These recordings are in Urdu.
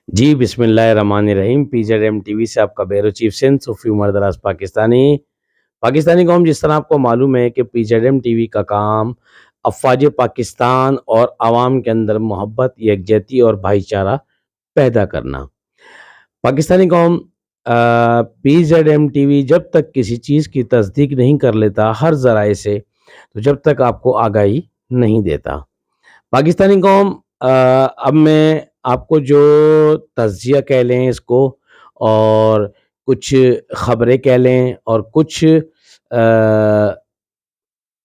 جی بسم اللہ الرحمن الرحیم. P Z M T V سے آپ کا بیرو چیف سندھ صوفی عمر دراز پاکستانی قوم. جس طرح آپ کو معلوم ہے کہ P Z M T V کا کام افواج پاکستان اور عوام کے اندر محبت، یکجہتی اور بھائی چارہ پیدا کرنا. پاکستانی قوم، P Z M T V جب تک کسی چیز کی تصدیق نہیں کر لیتا ہر ذرائع سے، تو جب تک آپ کو آگاہی نہیں دیتا. پاکستانی قوم، اب میں آپ کو جو تجزیہ کہہ لیں اس کو، اور کچھ خبریں کہہ لیں، اور کچھ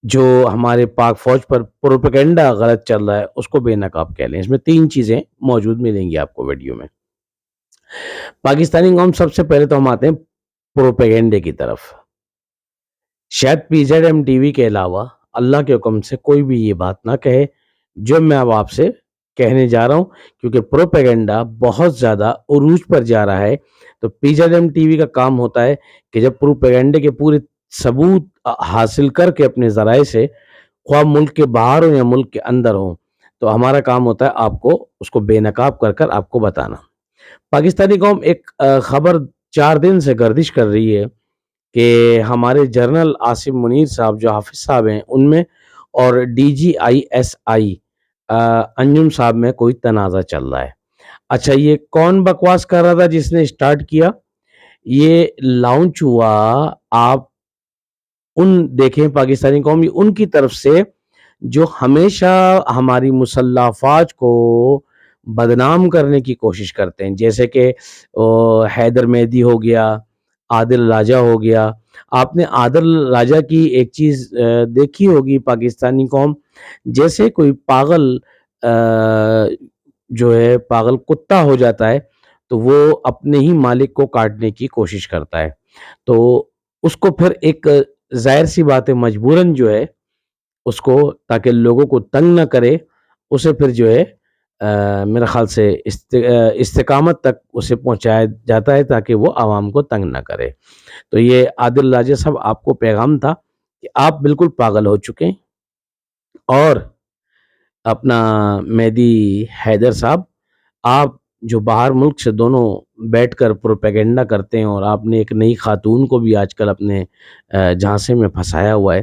جو ہمارے پاک فوج پر پروپیگنڈا غلط چل رہا ہے اس کو بے نقاب کہہ لیں. اس میں 3 چیزیں موجود ملیں گی آپ کو ویڈیو میں. پاکستانی قوم، سب سے پہلے تو ہم آتے ہیں پروپیگنڈے کی طرف. شاید P Z M T V کے علاوہ اللہ کے حکم سے کوئی بھی یہ بات نہ کہے جو میں اب آپ سے کہنے جا رہا ہوں، کیونکہ پروپیگنڈا بہت زیادہ عروج پر جا رہا ہے. تو P Z M T V کا کام ہوتا ہے کہ جب پروپیگنڈے کے پورے ثبوت حاصل کر کے اپنے ذرائع سے، خواہ ملک کے باہر ہوں یا ملک کے اندر ہوں، تو ہمارا کام ہوتا ہے آپ کو اس کو بے نقاب کر کر آپ کو بتانا. پاکستانی قوم، ایک خبر 4 دن سے گردش کر رہی ہے کہ ہمارے جنرل عاصم منیر صاحب جو حافظ صاحب ہیں ان میں، اور ڈی جی آئی ایس آئی انجم صاحب میں کوئی تنازع چل رہا ہے. اچھا، یہ کون بکواس کر رہا تھا جس نے سٹارٹ کیا؟ یہ لانچ ہوا، آپ دیکھیں پاکستانی قومی ان کی طرف سے جو ہمیشہ ہماری مسلح افواج کو بدنام کرنے کی کوشش کرتے ہیں، جیسے کہ حیدر مہدی ہو گیا، عادل راجہ ہو گیا. آپ نے عادل راجہ کی ایک چیز دیکھی ہوگی پاکستانی قوم، جیسے کوئی پاگل جو ہے پاگل کتا ہو جاتا ہے تو وہ اپنے ہی مالک کو کاٹنے کی کوشش کرتا ہے. تو اس کو پھر ایک ظاہر سی بات ہے مجبوراً جو ہے اس کو، تاکہ لوگوں کو تنگ نہ کرے، اسے پھر جو ہے میرے خیال سے استقامت تک اسے پہنچایا جاتا ہے تاکہ وہ عوام کو تنگ نہ کرے. تو یہ عادل راجہ صاحب آپ کو پیغام تھا کہ آپ بالکل پاگل ہو چکے ہیں، اور اپنا مہدی حیدر صاحب، آپ جو باہر ملک سے دونوں بیٹھ کر پروپیگنڈا کرتے ہیں، اور آپ نے ایک نئی خاتون کو بھی آج کل اپنے جھانسے میں پھنسایا ہوا ہے،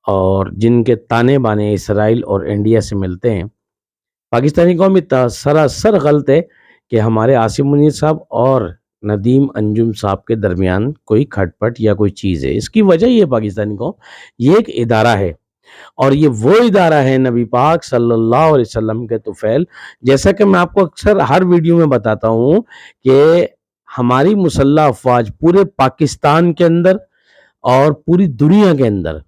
اور جن کے تانے بانے اسرائیل اور انڈیا سے ملتے ہیں. پاکستانی قوم سراسر غلط ہے کہ ہمارے عاصم منیر صاحب اور ندیم انجم صاحب کے درمیان کوئی کھٹ پٹ یا کوئی چیز ہے. اس کی وجہ یہ پاکستانی قوم، یہ ایک ادارہ ہے، اور یہ وہ ادارہ ہے نبی پاک صلی اللہ علیہ وسلم کے طفیل. جیسا کہ میں آپ کو اکثر ہر ویڈیو میں بتاتا ہوں کہ ہماری مسلح افواج پورے پاکستان کے اندر اور پوری دنیا کے اندر،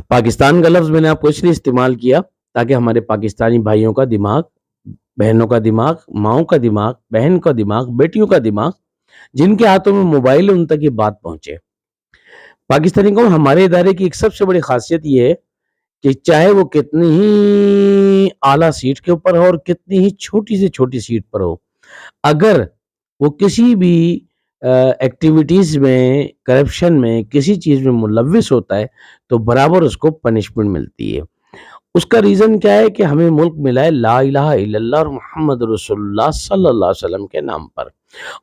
پاکستان کا لفظ میں نے آپ کو اس لیے استعمال کیا تاکہ ہمارے پاکستانی بھائیوں کا دماغ، بہنوں کا دماغ، ماؤں کا دماغ، بہن کا دماغ، بیٹیوں کا دماغ، جن کے ہاتھوں میں موبائل ہے، ان تک یہ بات پہنچے. پاکستانی قوم، ہمارے ادارے کی ایک سب سے بڑی خاصیت یہ ہے کہ چاہے وہ کتنی ہی اعلیٰ سیٹ کے اوپر ہو اور کتنی ہی چھوٹی سے چھوٹی سیٹ پر ہو، اگر وہ کسی بھی ایکٹیویٹیز میں، کرپشن میں، کسی چیز میں ملوث ہوتا ہے تو برابر اس کو پنشمنٹ ملتی ہے. اس کا ریزن کیا ہے کہ ہمیں ملک ملا ہے لا الہ الا اللہ اور محمد رسول اللہ صلی اللہ علیہ وسلم کے نام پر،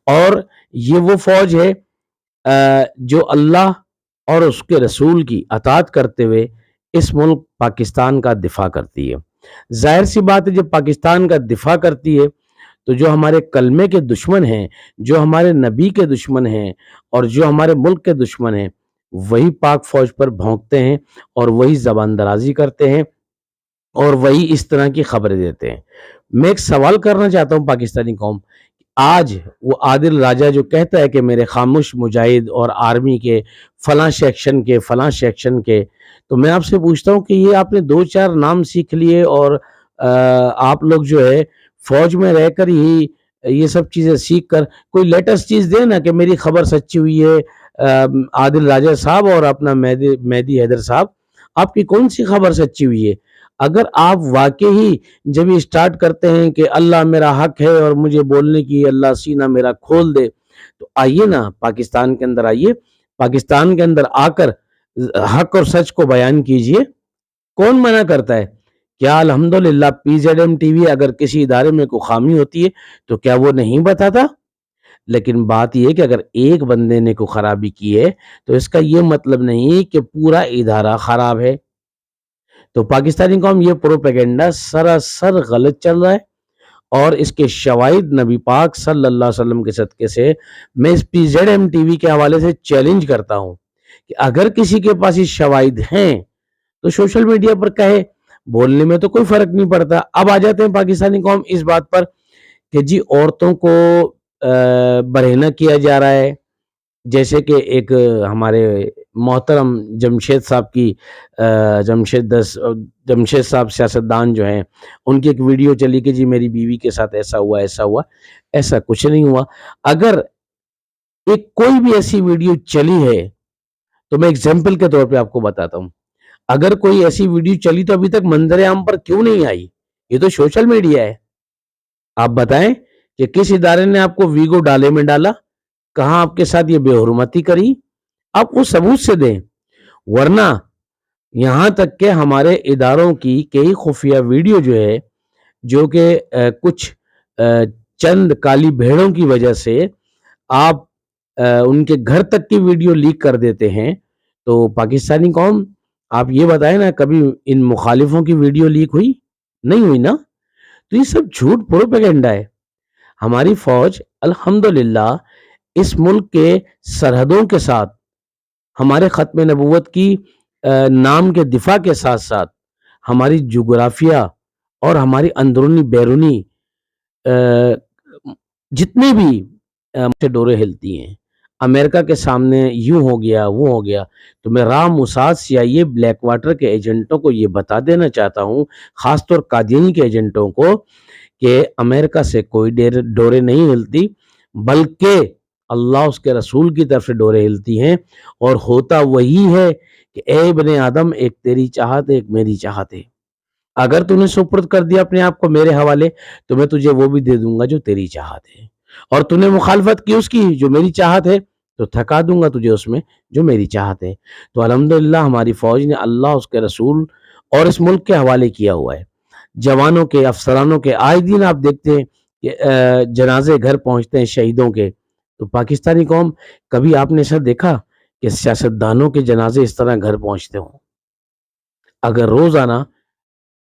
اور یہ وہ فوج ہے جو اللہ اور اس کے رسول کی اطاعت کرتے ہوئے اس ملک پاکستان کا دفاع کرتی ہے. ظاہر سی بات ہے، جب پاکستان کا دفاع کرتی ہے تو جو ہمارے کلمے کے دشمن ہیں، جو ہمارے نبی کے دشمن ہیں، اور جو ہمارے ملک کے دشمن ہیں، وہی پاک فوج پر بھونکتے ہیں، اور وہی زبان درازی کرتے ہیں، اور وہی اس طرح کی خبریں دیتے ہیں. میں ایک سوال کرنا چاہتا ہوں پاکستانی قوم، آج وہ عادل راجہ جو کہتا ہے کہ میرے خاموش مجاہد اور آرمی کے فلاں سیکشن کے، تو میں آپ سے پوچھتا ہوں کہ یہ آپ نے 2-4 نام سیکھ لیے، اور آپ لوگ جو ہے فوج میں رہ کر ہی یہ سب چیزیں سیکھ کر کوئی لیٹسٹ چیز دے نا کہ میری خبر سچی ہوئی ہے. عادل راجہ صاحب اور اپنا مہدی حیدر صاحب، آپ کی کون سی خبر سچی ہوئی ہے؟ اگر آپ واقعی جب یہ سٹارٹ کرتے ہیں کہ اللہ میرا حق ہے اور مجھے بولنے کی اللہ سینہ میرا کھول دے، تو آئیے نا پاکستان کے اندر، آئیے پاکستان کے اندر آ کر حق اور سچ کو بیان کیجئے. کون منع کرتا ہے؟ کیا الحمدللہ PZM TV اگر کسی ادارے میں کوئی خامی ہوتی ہے تو کیا وہ نہیں بتاتا؟ لیکن بات یہ ہے کہ اگر ایک بندے نے کوئی خرابی کی ہے تو اس کا یہ مطلب نہیں کہ پورا ادارہ خراب ہے. تو پاکستانی قوم یہ پروپیگنڈا سراسر غلط چل رہا ہے، اور اس کے شواہد نبی پاک صلی اللہ علیہ وسلم کے صدقے سے میں اس PZM TV کے حوالے سے چیلنج کرتا ہوں کہ اگر کسی کے پاس یہ شواہد ہیں تو سوشل میڈیا پر کہے، بولنے میں تو کوئی فرق نہیں پڑتا. اب آ جاتے ہیں پاکستانی قوم اس بات پر کہ جی عورتوں کو برہنہ کیا جا رہا ہے. جیسے کہ ایک ہمارے محترم جمشید صاحب کی جمشید صاحب سیاستدان جو ہیں، ان کی ایک ویڈیو چلی کہ جی میری بیوی کے ساتھ ایسا ہوا ایسا ہوا. ایسا کچھ نہیں ہوا. اگر ایک کوئی بھی ایسی ویڈیو چلی ہے تو میں ایگزامپل کے طور پہ آپ کو بتاتا ہوں، اگر کوئی ایسی ویڈیو چلی تو ابھی تک منظر عام پر کیوں نہیں آئی؟ یہ تو سوشل میڈیا ہے. آپ بتائیں کہ کس ادارے نے آپ کو ویگو ڈالے میں ڈالا؟ کہاں آپ کے ساتھ یہ بے حرمتی کری؟ آپ وہ ثبوت سے دیں. ورنہ یہاں تک کہ ہمارے اداروں کی کئی خفیہ ویڈیو جو ہے، جو کہ کچھ چند کالی بھیڑوں کی وجہ سے آپ ان کے گھر تک کی ویڈیو لیک کر دیتے ہیں. تو پاکستانی قوم آپ یہ بتائیں نا، کبھی ان مخالفوں کی ویڈیو لیک ہوئی؟ نہیں ہوئی نا. تو یہ سب جھوٹ پروپیگنڈا ہے. ہماری فوج الحمدللہ اس ملک کے سرحدوں کے ساتھ ہمارے ختم نبوت کی نام کے دفاع کے ساتھ ساتھ ہماری جغرافیہ اور ہماری اندرونی بیرونی جتنے بھی ڈورے ہلتی ہیں، امریکہ کے سامنے یوں ہو گیا وہ ہو گیا. تو میں Ram Mossad CIA black water کے ایجنٹوں کو یہ بتا دینا چاہتا ہوں، خاص طور قادیانی کے ایجنٹوں کو، کہ امریکہ سے کوئی ڈورے نہیں ہلتی، بلکہ اللہ اس کے رسول کی طرف سے ڈورے ہلتی ہیں. اور ہوتا وہی ہے کہ اے ابن آدم، ایک تیری چاہت ہے ایک میری چاہت ہے. اگر تو نے سپرد کر دیا اپنے آپ کو میرے حوالے تو میں تجھے وہ بھی دے دوں گا جو تیری چاہت ہے، اور تو نے مخالفت کی اس کی جو میری چاہت ہے تو تھکا دوں گا تجھے اس میں جو میری چاہت ہے. تو الحمدللہ ہماری فوج نے اللہ اس کے رسول اور اس ملک کے حوالے کیا ہوا ہے. جوانوں کے، افسرانوں کے آئے دن آپ دیکھتے ہیں کہ جنازے گھر پہنچتے ہیں شہیدوں کے. تو پاکستانی قوم کبھی آپ نے ایسا دیکھا کہ سیاستدانوں کے جنازے اس طرح گھر پہنچتے ہوں؟ اگر روزانہ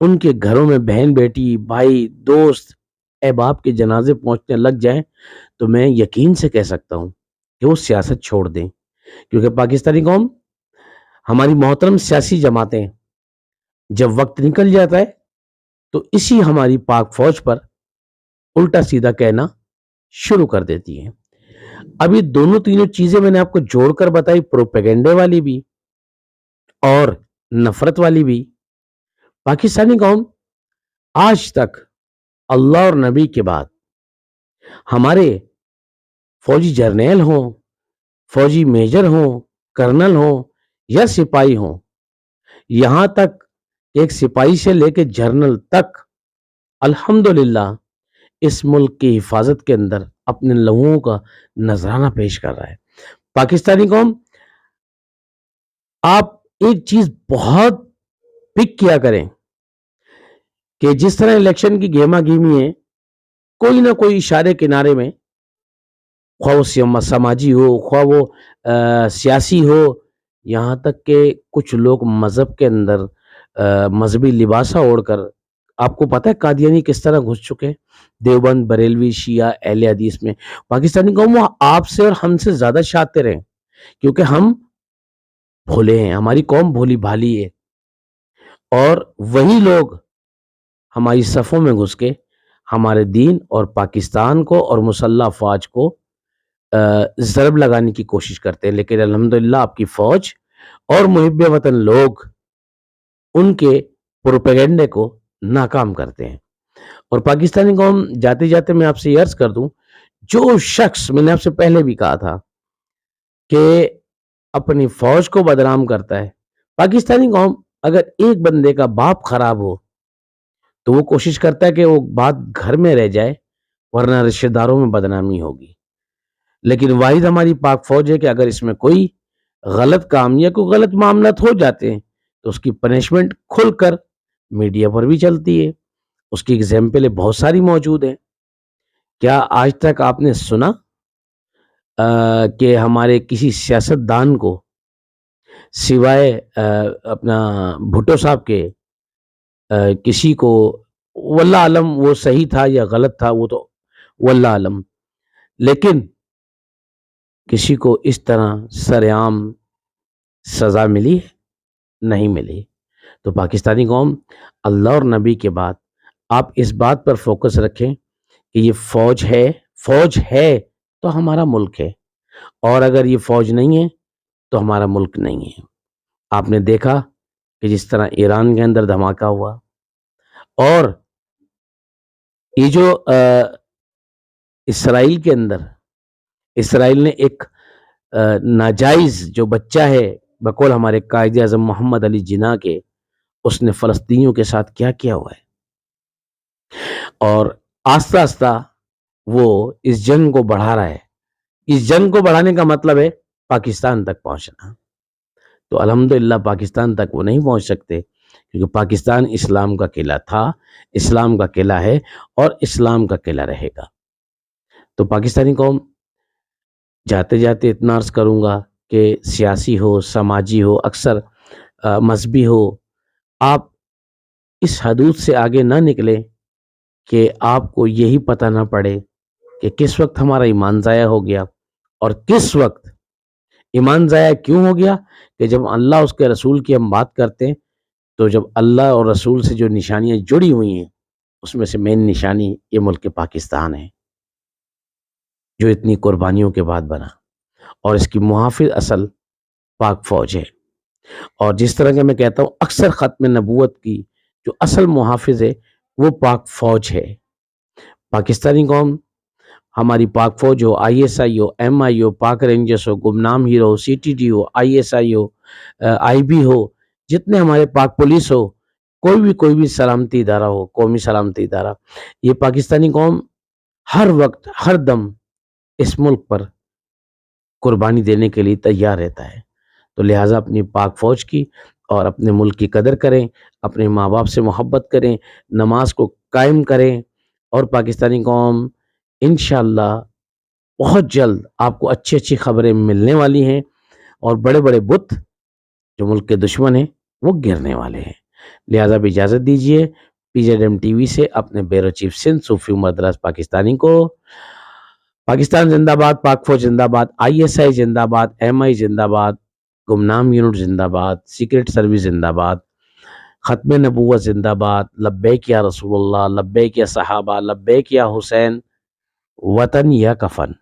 ان کے گھروں میں بہن بیٹی بھائی دوست احباب کے جنازے پہنچنے لگ جائیں تو میں یقین سے کہہ سکتا ہوں کہ وہ سیاست چھوڑ دیں. کیونکہ پاکستانی قوم، ہماری محترم سیاسی جماعتیں جب وقت نکل جاتا ہے تو اسی ہماری پاک فوج پر الٹا سیدھا کہنا شروع کر دیتی ہیں. اب یہ دونوں تینوں چیزیں میں نے آپ کو جوڑ کر بتائی، پروپیگنڈے والی بھی اور نفرت والی بھی. پاکستانی قوم آج تک اللہ اور نبی کے بعد ہمارے فوجی جرنیل ہوں، فوجی میجر ہوں، کرنل ہوں یا سپاہی ہوں، یہاں تک ایک سپاہی سے لے کے جرنل تک الحمدللہ اس ملک کی حفاظت کے اندر اپنے لوگوں کا نذرانہ پیش کر رہا ہے. پاکستانی قوم، آپ ایک چیز بہت پک کیا کریں کہ جس طرح الیکشن کی گھیما گھیمی ہے، کوئی نہ کوئی اشارے کنارے میں، خواہ وہ سماجی ہو خواہ وہ سیاسی ہو، یہاں تک کہ کچھ لوگ مذہب کے اندر مذہبی لباسہ اوڑھ کر، آپ کو پتہ ہے قادیانی کس طرح گھس چکے ہیں دیوبند، بریلوی، شیعہ، اہل حدیث میں. پاکستانی قوم، وہ آپ سے اور ہم سے زیادہ شاطر ہیں کیونکہ ہم بھولے ہیں، ہماری قوم بھولی بھالی ہے. اور وہی لوگ ہماری صفوں میں گھس کے ہمارے دین اور پاکستان کو اور مسلح افواج کو ضرب لگانے کی کوشش کرتے ہیں. لیکن الحمدللہ آپ کی فوج اور محب وطن لوگ ان کے پروپیگنڈے کو ناکام کرتے ہیں. اور پاکستانی قوم، جاتے جاتے میں آپ سے یہ عرض کر دوں، جو شخص، میں نے آپ سے پہلے بھی کہا تھا کہ اپنی فوج کو بدنام کرتا ہے، پاکستانی قوم اگر ایک بندے کا باپ خراب ہو تو وہ کوشش کرتا ہے کہ وہ بات گھر میں رہ جائے، ورنہ رشتہ داروں میں بدنامی ہوگی. لیکن واحد ہماری پاک فوج ہے کہ اگر اس میں کوئی غلط کام یا کوئی غلط معاملات ہو جاتے ہیں تو اس کی پنشمنٹ کھل کر میڈیا پر بھی چلتی ہے، اس کی ایگزامپلیں بہت ساری موجود ہیں۔ کیا آج تک آپ نے سنا کہ ہمارے کسی سیاستدان کو سوائے اپنا بھٹو صاحب کے کسی کو، واللہ عالم وہ صحیح تھا یا غلط تھا وہ تو واللہ عالم، لیکن کسی کو اس طرح سرعام سزا ملی نہیں ملی؟ تو پاکستانی قوم، اللہ اور نبی کے بعد آپ اس بات پر فوکس رکھیں کہ یہ فوج ہے تو ہمارا ملک ہے، اور اگر یہ فوج نہیں ہے تو ہمارا ملک نہیں ہے۔ آپ نے دیکھا کہ جس طرح ایران کے اندر دھماکہ ہوا، اور یہ جو اسرائیل کے اندر، اسرائیل نے ایک ناجائز جو بچہ ہے بقول ہمارے قائد اعظم محمد علی جناح کے، اس نے فلسطینیوں کے ساتھ کیا کیا ہوا ہے، اور آہستہ آہستہ وہ اس جنگ کو بڑھا رہا ہے۔ اس جنگ کو بڑھانے کا مطلب ہے پاکستان تک پہنچنا، تو الحمدللہ پاکستان تک وہ نہیں پہنچ سکتے، کیونکہ پاکستان اسلام کا قلعہ تھا، اسلام کا قلعہ ہے، اور اسلام کا قلعہ رہے گا۔ تو پاکستانی قوم، جاتے جاتے اتنا عرض کروں گا کہ سیاسی ہو، سماجی ہو، اکثر مذہبی ہو، آپ اس حدود سے آگے نہ نکلیں کہ آپ کو یہی پتہ نہ پڑے کہ کس وقت ہمارا ایمان ضائع ہو گیا، اور کس وقت ایمان ضائع کیوں ہو گیا، کہ جب اللہ اس کے رسول کی ہم بات کرتے ہیں تو جب اللہ اور رسول سے جو نشانیاں جڑی ہوئی ہیں اس میں سے مین نشانی یہ ملک پاکستان ہے، جو اتنی قربانیوں کے بعد بنا، اور اس کی محافظ اصل پاک فوج ہے۔ اور جس طرح کہ میں کہتا ہوں اکثر ختم نبوت کی جو اصل محافظ ہے وہ پاک فوج ہے۔ پاکستانی قوم، ہماری پاک فوج ہو، I S I who, M آئی ہو، پاک رینجرز ہو، گمنام ہیرو ہو، سی ٹی ڈی ہو، آئی ایس آئی ہو، آئی بی ہو، جتنے ہمارے پاک پولیس ہو، کوئی بھی سلامتی ادارہ ہو، قومی سلامتی ادارہ، یہ پاکستانی قوم ہر وقت ہر دم اس ملک پر قربانی دینے کے لیے تیار رہتا ہے۔ تو لہٰذا اپنی پاک فوج کی اور اپنے ملک کی قدر کریں، اپنے ماں باپ سے محبت کریں، نماز کو قائم کریں، اور پاکستانی قوم انشاءاللہ بہت جلد آپ کو اچھی اچھی خبریں ملنے والی ہیں، اور بڑے بڑے بت جو ملک کے دشمن ہیں وہ گرنے والے ہیں۔ لہٰذا بھی اجازت دیجیے P Z M T V سے اپنے بیورو چیف سندھ صوفی عمر دراز پاکستانی کو، پاکستان زندہ باد، پاک فوج زندہ باد، آئی ایس آئی زندہ باد، ایم آئی زندہ باد، گمنام یونٹ زندہ باد، سیکرٹ سروس زندہ باد، ختم نبوت زندہ باد، لبیک یا رسول اللہ، لبیک یا صحابہ، لبیک یا حسین، وطن یا کفن۔